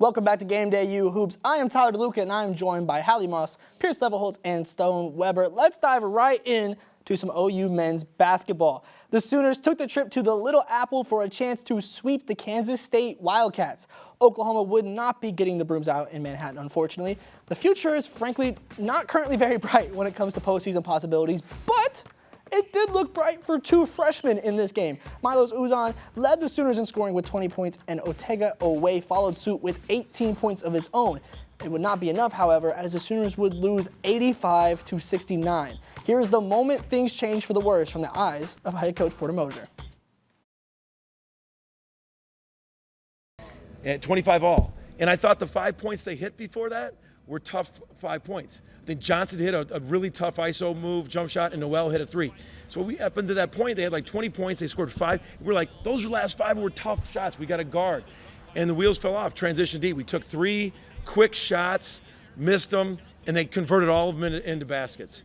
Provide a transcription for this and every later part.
Welcome back to Game Day U Hoops. I am Tyler DeLuca, and I am joined by Hallie Moss, Pierce Levelholtz, and Stone Weber. Let's dive right in to some OU men's basketball. The Sooners took the trip to the Little Apple for a chance to sweep the Kansas State Wildcats. Oklahoma would not be getting the brooms out in Manhattan, unfortunately. The future is, frankly, not currently very bright when it comes to postseason possibilities, but it did look bright for two freshmen in this game. Milos Uzan led the Sooners in scoring with 20 points, and Otega Owe followed suit with 18 points of his own. It would not be enough, however, as the Sooners would lose 85-69. Here's the moment things changed for the worse from the eyes of head coach Porter Moser. At 25 all. And I thought the 5 points they hit before that were tough 5 points. I think Johnson hit a really tough ISO move, jump shot, and Noel hit a 3. So we up into that point, they had like 20 points, they scored 5. We're like, those last 5 were tough shots. We got a guard. And the wheels fell off, transition deep. We took 3 quick shots, missed them, and they converted all of them into baskets.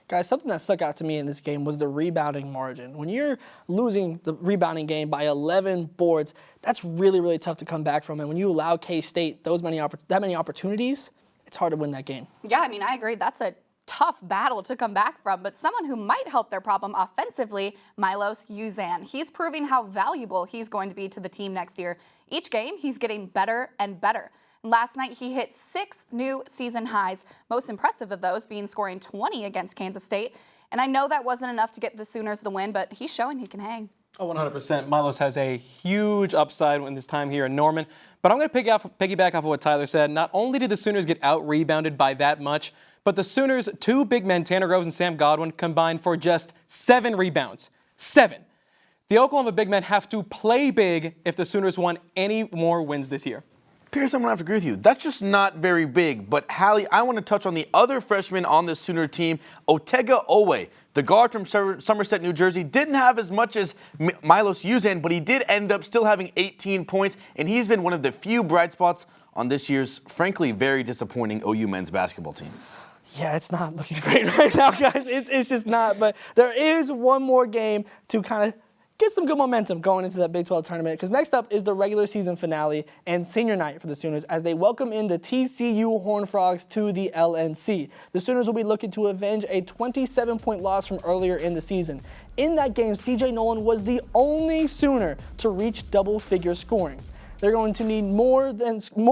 Guys, something that stuck out to me in this game was the rebounding margin. When you're losing the rebounding game by 11 boards, that's really, really tough to come back from. And when you allow K-State that many opportunities, it's hard to win that game. Yeah, I mean, I agree. That's a tough battle to come back from. But someone who might help their problem offensively, Milos Uzan. He's proving how valuable he's going to be to the team next year. Each game, he's getting better and better. Last night, he hit 6 new season highs, most impressive of those being scoring 20 against Kansas State. And I know that wasn't enough to get the Sooners the win, but he's showing he can hang. Oh, 100%. Milos has a huge upside in his time here in Norman. But I'm going to piggyback off of what Tyler said. Not only did the Sooners get out-rebounded by that much, but the Sooners' 2 big men, Tanner Groves and Sam Godwin, combined for just 7 rebounds. 7. The Oklahoma big men have to play big if the Sooners want any more wins this year. Pierce, I'm going to have to agree with you. That's just not very big. But, Hallie, I want to touch on the other freshman on the Sooner team, Otega Owe. The guard from Somerset, New Jersey, didn't have as much as Milos Uzan, but he did end up still having 18 points, and he's been one of the few bright spots on this year's, frankly, very disappointing OU men's basketball team. Yeah, it's not looking great right now, guys. It's just not. But there is one more game to kind of get some good momentum going into that Big 12 tournament, because next up is the regular season finale and senior night for the Sooners as they welcome in the TCU Horned Frogs to the LNC. The Sooners will be looking to avenge a 27-point loss from earlier in the season. In that game, CJ Nolan was the only Sooner to reach double-figure scoring. They're going to need more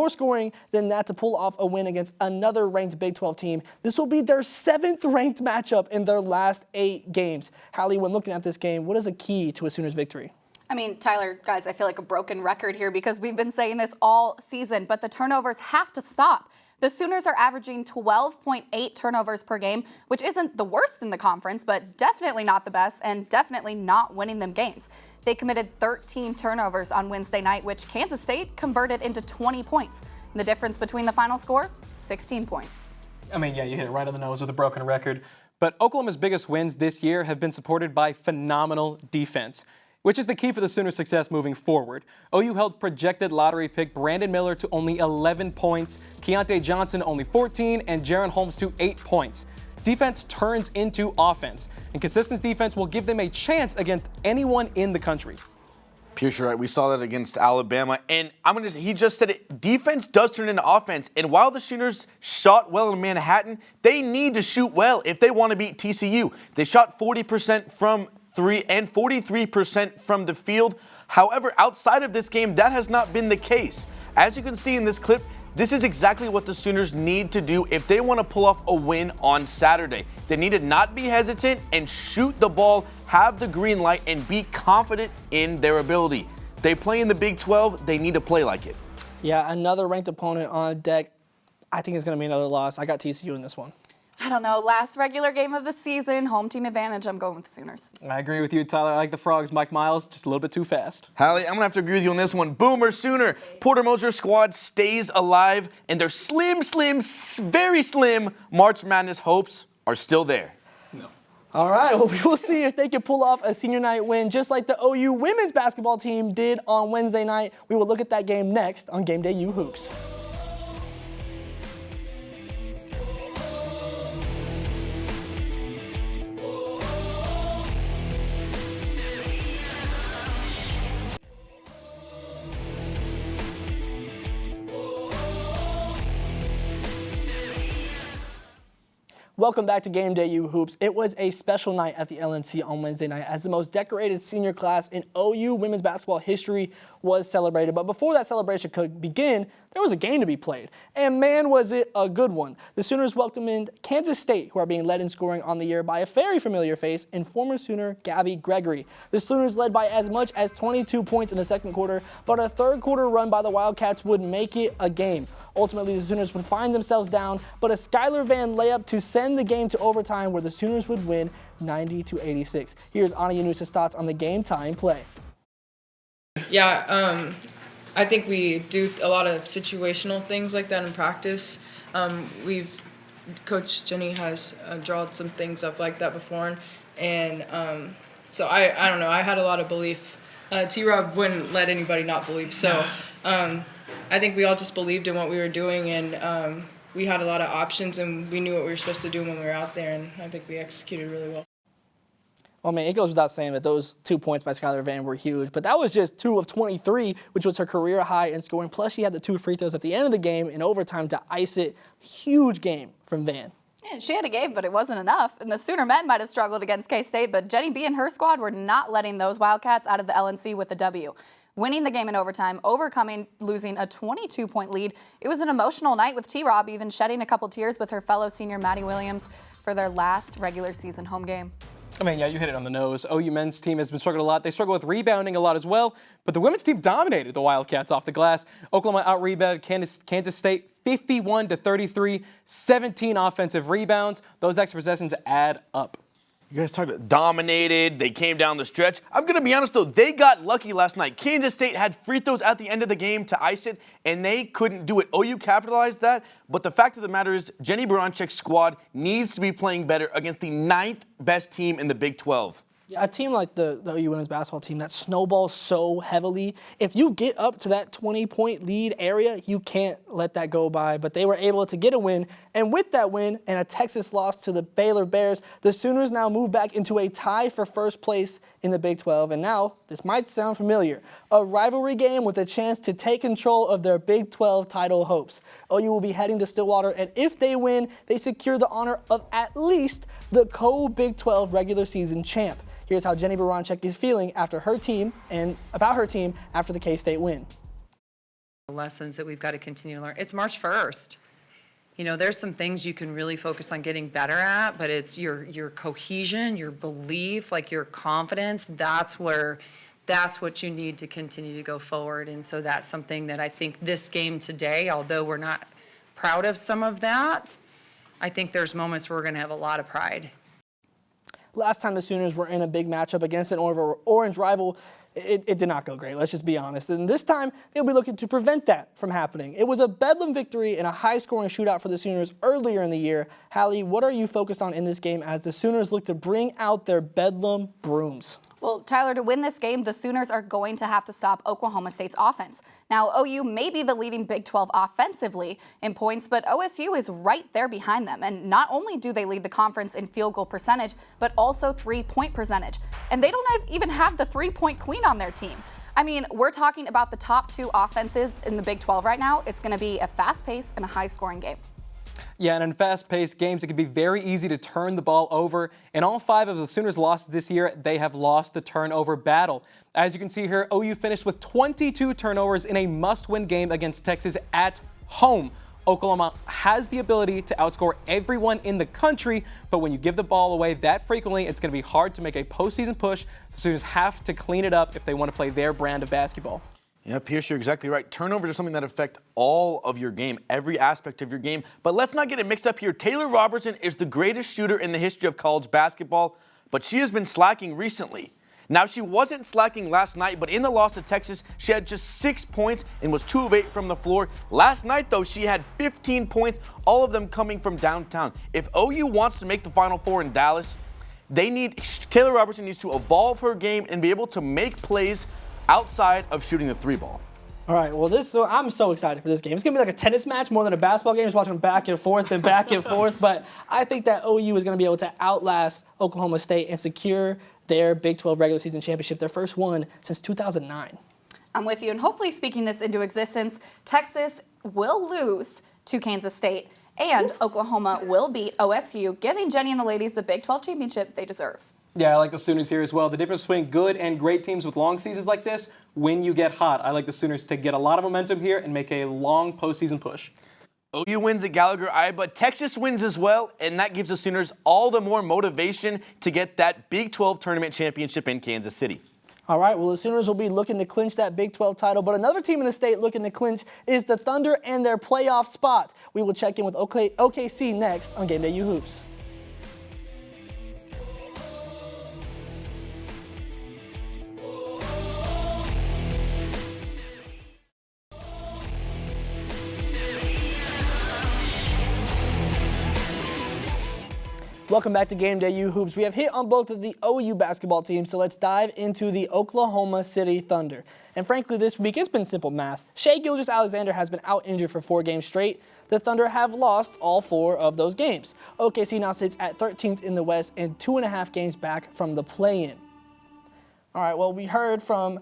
scoring than that to pull off a win against another ranked Big 12 team. This will be their 7th ranked matchup in their last 8 games. Hallie, when looking at this game, what is a key to a Sooners victory? I mean, Tyler, guys, I feel like a broken record here because we've been saying this all season, but the turnovers have to stop. The Sooners are averaging 12.8 turnovers per game, which isn't the worst in the conference, but definitely not the best and definitely not winning them games. They committed 13 turnovers on Wednesday night, which Kansas State converted into 20 points. And the difference between the final score, 16 points. I mean, yeah, you hit it right on the nose with a broken record. But Oklahoma's biggest wins this year have been supported by phenomenal defense, which is the key for the Sooners' success moving forward. OU held projected lottery pick Brandon Miller to only 11 points, Keontae Johnson only 14, and Jaron Holmes to 8 points. Defense turns into offense, and consistent defense will give them a chance against anyone in the country. Pierce, you're right. We saw that against Alabama, and he just said it. Defense does turn into offense, and while the Sooners shot well in Manhattan, they need to shoot well if they want to beat TCU. They shot 40% from 3 and 43% from the field. However, outside of this game, that has not been the case. As you can see in this clip, this is exactly what the Sooners need to do if they want to pull off a win on Saturday. They need to not be hesitant and shoot the ball, have the green light, and be confident in their ability. They play in the Big 12, they need to play like it. Yeah, another ranked opponent on deck. I think it's going to be another loss. I got TCU in this one. I don't know, last regular game of the season, home team advantage, I'm going with the Sooners. I agree with you, Tyler. I like the Frogs. Mike Miles, just a little bit too fast. Hallie, I'm going to have to agree with you on this one. Boomer Sooner. Porter Moser's squad stays alive, and their slim, very slim March Madness hopes are still there. No. All right, well, we will see if they can pull off a senior night win just like the OU women's basketball team did on Wednesday night. We will look at that game next on Game Day U Hoops. Welcome back to Game Day U Hoops. It was a special night at the LNC on Wednesday night as the most decorated senior class in OU women's basketball history was celebrated. But before that celebration could begin, there was a game to be played. And man, was it a good one. The Sooners welcomed in Kansas State, who are being led in scoring on the year by a very familiar face in former Sooner Gabby Gregory. The Sooners led by as much as 22 points in the second quarter, but a third quarter run by the Wildcats would make it a game. Ultimately, the Sooners would find themselves down, but a Skylar Van layup to send the game to overtime where the Sooners would win 90-86. Here's Ana Yanusa's thoughts on the game-tying play. Yeah, I think we do a lot of situational things like that in practice. Coach Jenny has drawn some things up like that before, and so I don't know. I had a lot of belief. T-Rob wouldn't let anybody not believe, so I think we all just believed in what we were doing, and we had a lot of options, and we knew what we were supposed to do when we were out there, and I think we executed really well. Well, man, it goes without saying that those 2 points by Skylar Van were huge, but that was just 2 of 23, which was her career high in scoring. Plus, she had the 2 free throws at the end of the game in overtime to ice it. Huge game from Van. Yeah, she had a game, but it wasn't enough. And the Sooner men might have struggled against K-State, but Jenny B and her squad were not letting those Wildcats out of the LNC with a W. Winning the game in overtime, losing a 22-point lead. It was an emotional night with T-Rob even shedding a couple tears with her fellow senior Maddie Williams for their last regular season home game. I mean, yeah, you hit it on the nose. OU men's team has been struggling a lot. They struggle with rebounding a lot as well, but the women's team dominated the Wildcats off the glass. Oklahoma out-rebounded Kansas State 51-33, 17 offensive rebounds. Those extra possessions add up. You guys talked about dominated. They came down the stretch. I'm going to be honest, though. They got lucky last night. Kansas State had free throws at the end of the game to ice it, and they couldn't do it. OU capitalized that, but the fact of the matter is Jenny Baranchek's squad needs to be playing better against the 9th best team in the Big 12. Yeah, a team like the OU women's basketball team that snowballs so heavily, if you get up to that 20-point lead area, you can't let that go by. But they were able to get a win, and with that win and a Texas loss to the Baylor Bears, the Sooners now move back into a tie for first place in the Big 12. And now, this might sound familiar, a rivalry game with a chance to take control of their Big 12 title hopes. OU will be heading to Stillwater, and if they win, they secure the honor of at least the co-Big 12 regular season champ. Here's how Jenny Baranchek is feeling after her team and about her team after the K-State win. The lessons that we've got to continue to learn. It's March 1st. You know, there's some things you can really focus on getting better at, but it's your cohesion, your belief, like your confidence. That's what you need to continue to go forward. And so that's something that I think this game today, although we're not proud of some of that, I think there's moments where we're going to have a lot of pride. Last time the Sooners were in a big matchup against an orange rival, it did not go great, let's just be honest. And this time, they'll be looking to prevent that from happening. It was a bedlam victory and a high-scoring shootout for the Sooners earlier in the year. Hallie, what are you focused on in this game as the Sooners look to bring out their bedlam brooms? Well, Tyler, to win this game, the Sooners are going to have to stop Oklahoma State's offense. Now, OU may be the leading Big 12 offensively in points, but OSU is right there behind them. And not only do they lead the conference in field goal percentage, but also three-point percentage. And they don't even have the three-point queen on their team. I mean, we're talking about the top 2 offenses in the Big 12 right now. It's going to be a fast-paced and a high-scoring game. Yeah, and in fast-paced games, it can be very easy to turn the ball over. In all 5 of the Sooners' losses this year, they have lost the turnover battle. As you can see here, OU finished with 22 turnovers in a must-win game against Texas at home. Oklahoma has the ability to outscore everyone in the country, but when you give the ball away that frequently, it's going to be hard to make a postseason push. The Sooners have to clean it up if they want to play their brand of basketball. Yeah, Pierce, you're exactly right. Turnovers are something that affect all of your game, every aspect of your game. But let's not get it mixed up here. Taylor Robertson is the greatest shooter in the history of college basketball, but she has been slacking recently. Now, she wasn't slacking last night, but in the loss to Texas, she had just 6 points and was 2 of 8 from the floor. Last night, though, she had 15 points, all of them coming from downtown. If OU wants to make the Final Four in Dallas, Taylor Robertson needs to evolve her game and be able to make plays outside of shooting the 3-ball. All right, well, I'm so excited for this game. It's going to be like a tennis match more than a basketball game. Just watching them back and forth and back and forth. But I think that OU is going to be able to outlast Oklahoma State and secure their Big 12 regular season championship, their first one since 2009. I'm with you, and hopefully speaking this into existence, Texas will lose to Kansas State. And Oklahoma will beat OSU, giving Jenny and the ladies the Big 12 championship they deserve. Yeah, I like the Sooners here as well. The difference between good and great teams with long seasons like this, when you get hot. I like the Sooners to get a lot of momentum here and make a long postseason push. OU wins at Gallagher Eye, but Texas wins as well, and that gives the Sooners all the more motivation to get that Big 12 tournament championship in Kansas City. All right, well, the Sooners will be looking to clinch that Big 12 title, but another team in the state looking to clinch is the Thunder and their playoff spot. We will check in with OKC next on Gameday U Hoops. Welcome back to Gameday U Hoops. We have hit on both of the OU basketball teams, so let's dive into the Oklahoma City Thunder. And frankly, this week it's been simple math. Shai Gilgeous-Alexander has been out injured for 4 games straight. The Thunder have lost all 4 of those games. OKC now sits at 13th in the West and 2.5 games back from the play-in. All right, well, we heard from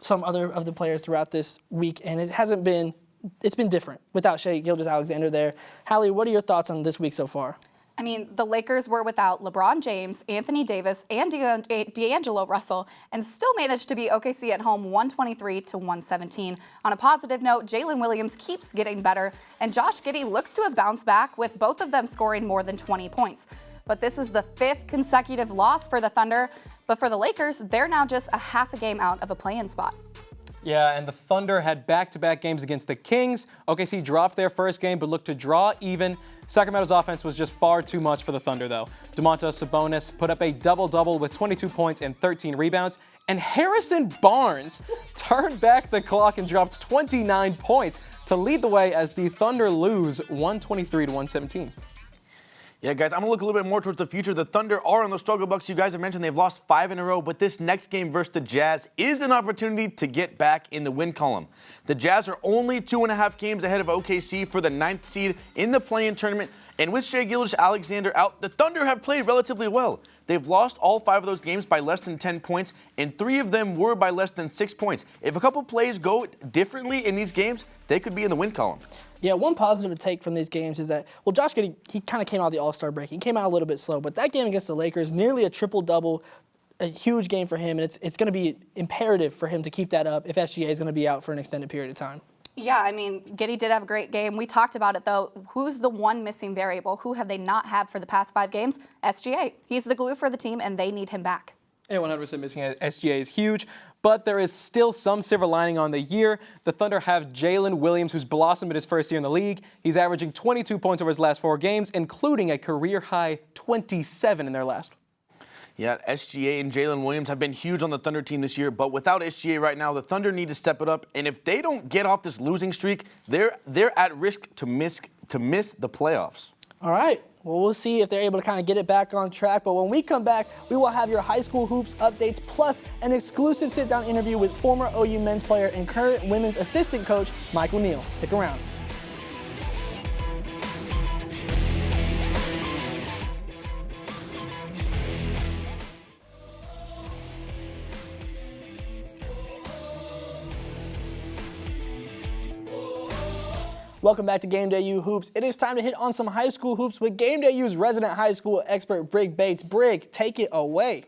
some other of the players throughout this week, and it's been different without Shai Gilgeous-Alexander there. Hallie, what are your thoughts on this week so far? I mean, the Lakers were without LeBron James, Anthony Davis, and D'Angelo Russell, and still managed to beat OKC at home 123-117. On a positive note, Jalen Williams keeps getting better, and Josh Giddey looks to have bounced back, with both of them scoring more than 20 points. But this is the 5th consecutive loss for the Thunder. But for the Lakers, they're now just a half a game out of a play-in spot. Yeah, and the Thunder had back-to-back games against the Kings. OKC dropped their first game but looked to draw even. Sacramento's offense was just far too much for the Thunder, though. Domantas Sabonis put up a double-double with 22 points and 13 rebounds. And Harrison Barnes turned back the clock and dropped 29 points to lead the way as the Thunder lose 123-117. Yeah, guys, I'm going to look a little bit more towards the future. The Thunder are on the struggle bucks. You guys have mentioned they've lost 5 in a row, but this next game versus the Jazz is an opportunity to get back in the win column. The Jazz are only 2.5 games ahead of OKC for the 9th seed in the play-in tournament, and with Shai Gilgeous-Alexander out, the Thunder have played relatively well. They've lost all 5 of those games by less than 10 points, and 3 of them were by less than 6 points. If a couple plays go differently in these games, they could be in the win column. Yeah, one positive to take from these games is that, well, Josh Giddey, he kind of came out of the All-Star break. He came out a little bit slow, but that game against the Lakers, nearly a triple-double, a huge game for him, and it's going to be imperative for him to keep that up if SGA is going to be out for an extended period of time. Yeah, I mean, Giddey did have a great game. We talked about it, though. Who's the one missing variable? Who have they not had for the past 5 games? SGA. He's the glue for the team, and they need him back. Yeah, 100% missing SGA is huge, but there is still some silver lining on the year. The Thunder have Jalen Williams, who's blossomed in his first year in the league. He's averaging 22 points over his last 4 games, including a career-high 27 in their last. Yeah, SGA and Jalen Williams have been huge on the Thunder team this year, but without SGA right now, the Thunder need to step it up, and if they don't get off this losing streak, they're at risk to miss the playoffs. All right. Well, we'll see if they're able to kind of get it back on track. But when we come back, we will have your high school hoops updates, plus an exclusive sit-down interview with former OU men's player and current women's assistant coach, Michael Neal. Stick around. Welcome back to Gameday U Hoops. It is time to hit on some high school hoops with Gameday U's resident high school expert, Brig Bates. Brig, take it away.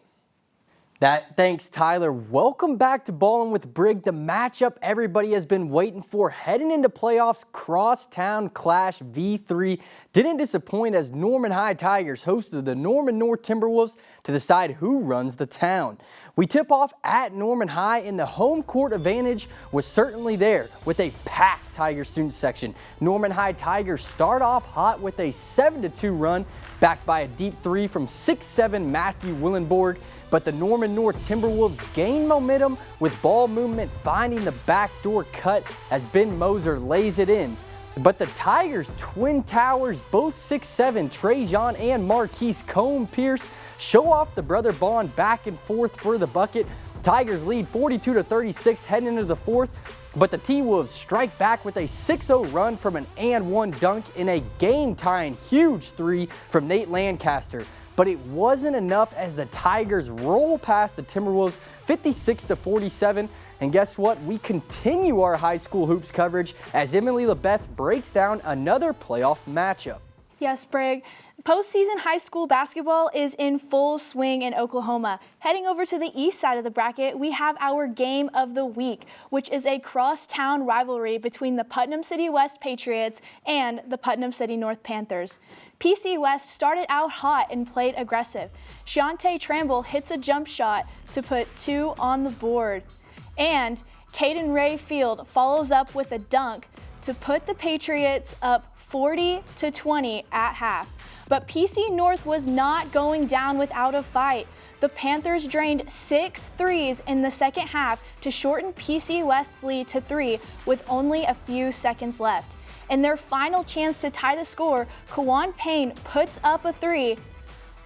Thanks, Tyler. Welcome back to Ballin' with Brig, the matchup everybody has been waiting for. Heading into playoffs, Crosstown Clash V3 didn't disappoint as Norman High Tigers hosted the Norman North Timberwolves to decide who runs the town. We tip off at Norman High, and the home court advantage was certainly there with a packed Tiger student section. Norman High Tigers start off hot with a 7-2 run, backed by a deep 3 from 6'7" Matthew Willenborg. But the Norman North Timberwolves gain momentum with ball movement finding the backdoor cut as Ben Moser lays it in. But the Tigers' twin towers, both 6'7", Trajan and Marquise Cone-Pierce, show off the brother bond back and forth for the bucket. Tigers lead 42-36 heading into the 4th. But the T-Wolves strike back with a 6-0 run from an and-one dunk in a game-tying huge three from Nate Lancaster. But it wasn't enough as the Tigers roll past the Timberwolves 56-47. And guess what? We continue our high school hoops coverage as Emily LeBeth breaks down another playoff matchup. Yes, Brig. Postseason high school basketball is in full swing in Oklahoma. Heading over to the east side of the bracket, we have our game of the week, which is a crosstown rivalry between the Putnam City West Patriots and the Putnam City North Panthers. PC West started out hot and played aggressive. Shante Tramble hits a jump shot to put 2 on the board. And Caden Ray Field follows up with a dunk to put the Patriots up 40-20 at half. But PC North was not going down without a fight. The Panthers drained 6 threes in the second half to shorten PC West's lead to 3 with only a few seconds left. In their final chance to tie the score, Kawan Payne puts up a 3,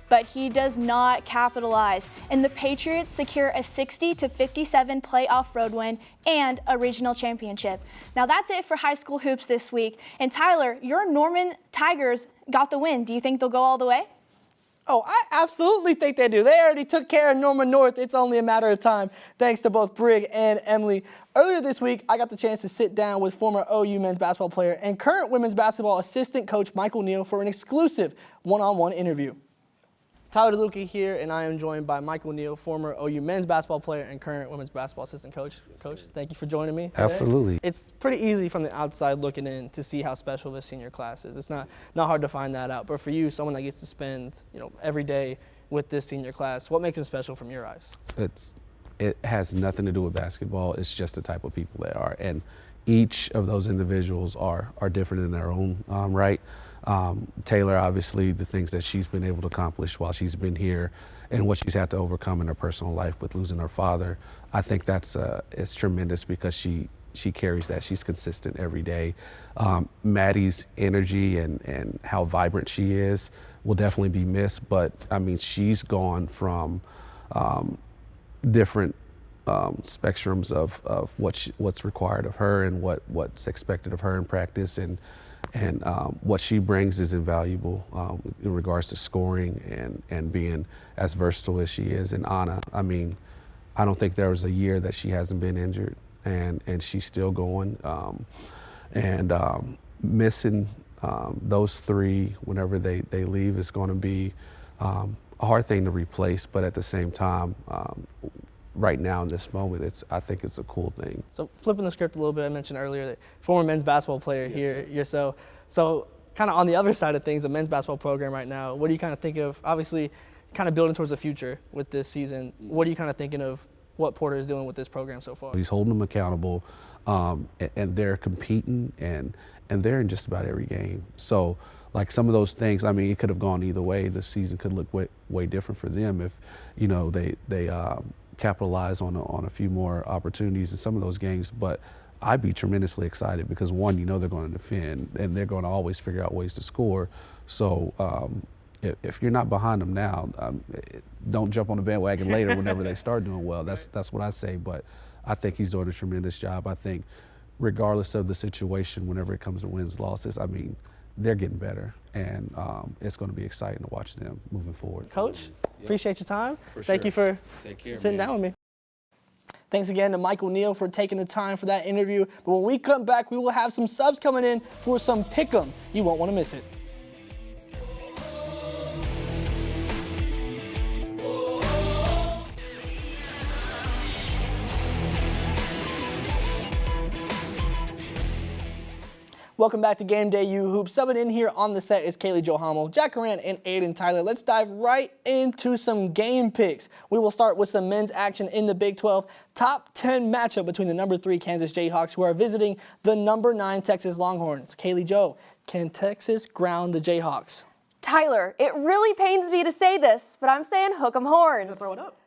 but he does not capitalize, and the Patriots secure a 60-57 playoff road win and a regional championship. Now that's it for high school hoops this week. And Tyler, your Norman Tigers got the win. Do you think they'll go all the way? Oh, I absolutely think they do. They already took care of Norman North. It's only a matter of time, thanks to both Brig and Emily. Earlier this week, I got the chance to sit down with former OU men's basketball player and current women's basketball assistant coach Michael Neal for an exclusive one-on-one interview. Tyler DeLuca here, and I am joined by Michael Neal, former OU men's basketball player and current women's basketball assistant coach. Coach, thank you for joining me today. Absolutely. It's pretty easy from the outside looking in to see how special this senior class is. It's not hard to find that out. But for you, someone that gets to spend every day with this senior class, what makes them special from your eyes? It has nothing to do with basketball. It's just the type of people they are, and each of those individuals are different in their own right. Taylor, obviously, the things that she's been able to accomplish while she's been here and what she's had to overcome in her personal life with losing her father, I think that's it's tremendous because she carries that. She's consistent every day. Maddie's energy and how vibrant she is will definitely be missed, but I mean, she's gone from different spectrums of what's required of her and what's expected of her in practice, and what she brings is invaluable in regards to scoring and being as versatile as she is. And Anna, I mean, I don't think there was a year that she hasn't been injured, and she's still going. Missing those 3 whenever they leave is going to be a hard thing to replace, but at the same time, right now in this moment, I think it's a cool thing. So flipping the script a little bit, I mentioned earlier that former men's basketball player here. You're so kind of on the other side of things, the men's basketball program right now. What do you kind of think of? Obviously, kind of building towards the future with this season. What are you kind of thinking of what Porter is doing with this program so far? He's holding them accountable, and they're competing, and they're in just about every game. So, like some of those things, I mean, it could have gone either way. The season could look way different for them if, they capitalize on a few more opportunities in some of those games. But I'd be tremendously excited because, one, they're going to defend and they're going to always figure out ways to score. So if you're not behind them now, don't jump on the bandwagon later whenever they start doing well. That's what I say. But I think he's doing a tremendous job. I think regardless of the situation, whenever it comes to wins, losses, I mean, they're getting better, and it's going to be exciting to watch them moving forward. Coach, appreciate your time. Thank you for sitting down with me. Thanks again to Michael Neal for taking the time for that interview. But when we come back, we will have some subs coming in for some pick'em. You won't want to miss it. Welcome back to Game Day U Hoops. Subbing in here on the set is Kaylee Jo Hummel, Jack Horan, and Aiden Tyler. Let's dive right into some game picks. We will start with some men's action in the Big 12. Top 10 matchup between the number 3 Kansas Jayhawks, who are visiting the number 9 Texas Longhorns. Kaylee Jo, can Texas ground the Jayhawks? Tyler, it really pains me to say this, but I'm saying hook 'em horns. Throw it up.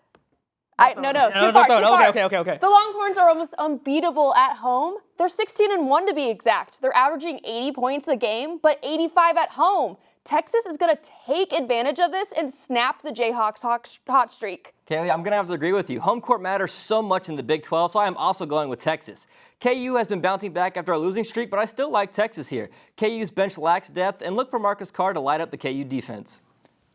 No, too far. Okay. The Longhorns are almost unbeatable at home. They're 16-1 to be exact. They're averaging 80 points a game, but 85 at home. Texas is going to take advantage of this and snap the Jayhawks hot streak. Kaylee, I'm going to have to agree with you. Home court matters so much in the Big 12, so I am also going with Texas. KU has been bouncing back after a losing streak, but I still like Texas here. KU's bench lacks depth, and look for Marcus Carr to light up the KU defense.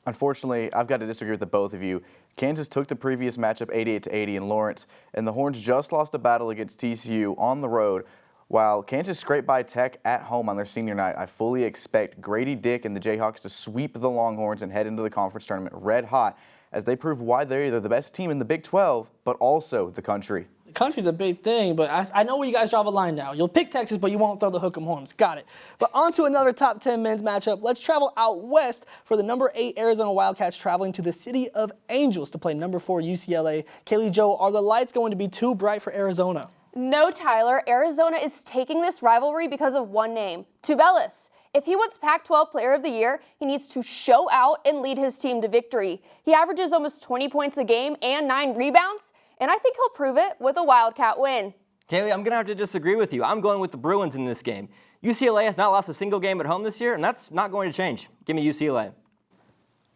Unfortunately, I've got to disagree with the both of you. Kansas took the previous matchup 88-80 in Lawrence, and the Horns just lost a battle against TCU on the road. While Kansas scraped by Tech at home on their senior night, I fully expect Grady Dick and the Jayhawks to sweep the Longhorns and head into the conference tournament red hot as they prove why they're either the best team in the Big 12, but also the country. The country's a big thing, but I know where you guys draw the line now. You'll pick Texas, but you won't throw the Hook'em Horns. Got it. But on to another top 10 men's matchup. Let's travel out west for the number 8 Arizona Wildcats traveling to the City of Angels to play number 4 UCLA. Kaylee Jo, are the lights going to be too bright for Arizona? No, Tyler. Arizona is taking this rivalry because of one name, Tubelis. If he wants Pac-12 Player of the Year, he needs to show out and lead his team to victory. He averages almost 20 points a game and 9 rebounds, and I think he'll prove it with a Wildcat win. Kaylee, I'm going to have to disagree with you. I'm going with the Bruins in this game. UCLA has not lost a single game at home this year, and that's not going to change. Give me UCLA.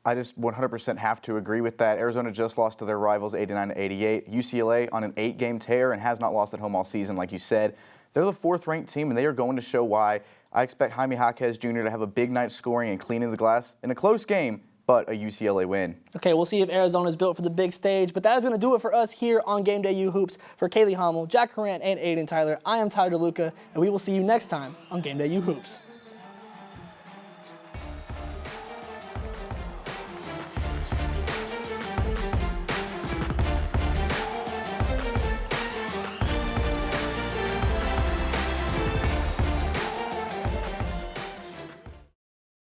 I just 100% have to agree with that. Arizona just lost to their rivals 89-88. UCLA on an 8-game tear and has not lost at home all season, like you said. They're the 4th-ranked team, and they are going to show why. I expect Jaime Jaquez Jr. to have a big night scoring and cleaning the glass in a close game, but a UCLA win. Okay, we'll see if Arizona is built for the big stage, but that is going to do it for us here on Game Day U Hoops. For Kaylee Hommel, Jack Corrant, and Aiden Tyler, I am Tyler DeLuca, and we will see you next time on Game Day U Hoops.